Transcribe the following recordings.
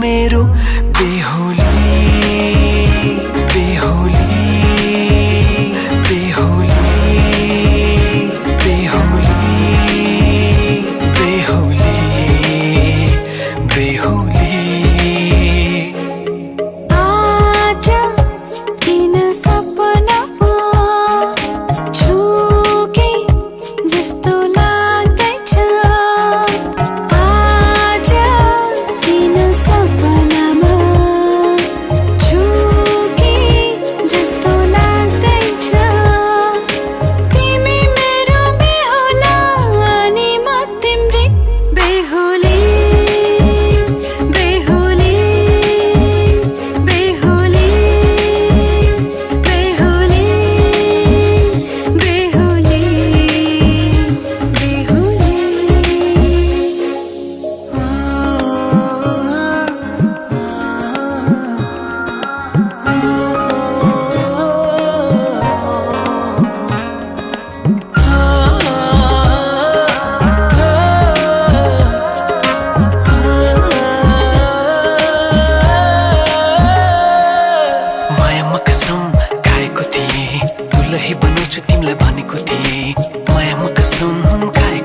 मेरो बेहोली बेहोली बेहोली बेहोली बेहोली बेहोली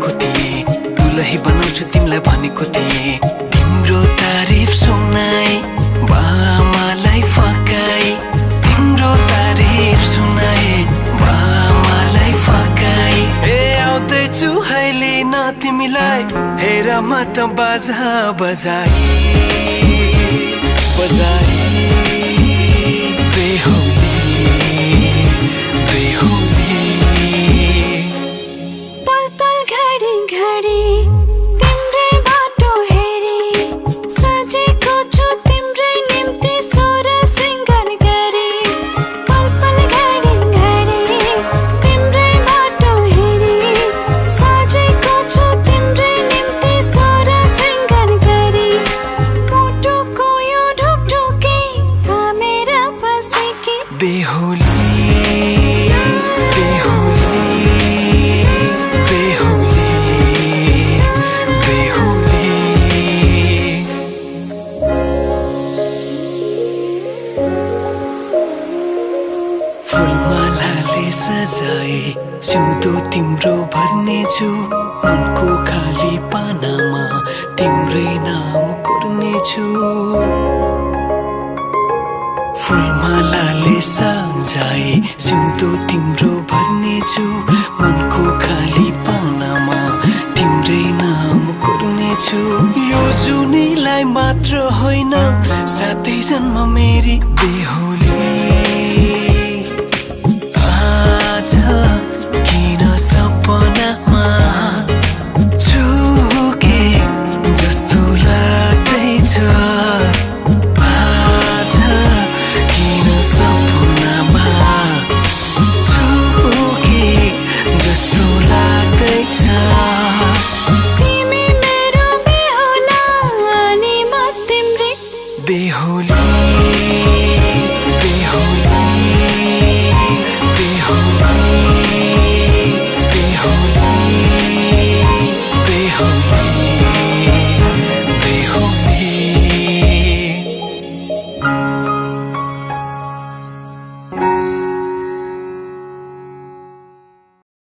दुलही बनाउँछु तिमीलाई भनेको थिएँ तिम्रो तारिफ सुनाई बामालाई फकाई तिम्रो तारिफ सुनाई बामालाई फकाई ए आउँदैछु अहिले न तिमीलाई हेर म त बाजा बजाई बजाई बेहोली बेहोली पल पल घडी घडी तिम्रै बाटो हेरी सजेको छु तिम्रै निम्ति सोर सिंगार गरी पल पल घडी घडी तिम्रै बाटो हेरी सजेको छु तिम्रै निम्ति सोर सिंगार गरी मुटुको यो ढुकढुकी थामेर बसेकी बेहोली फुलमालाले सजाए सिउँदो तिम्रो भर्नेछु मनको खाली पानामा तिम्रै नाम कोर्नेछु फुलमालाले सजाए सिउँदो तिम्रो भर्नेछु मनको खाली पानामा तिम्रै नाम कोर्नेछु यो जुनीलाई मात्र होइन साथै जन्म मेरी बेहोली किन सपनामा छुके जस्तो लाग्दैछ आज किन सपनामा छुके जस्तो लाग्दैछ तिमी मेरो बेहोला अनि म तिम्रै बेहोली बेहोली बेहोली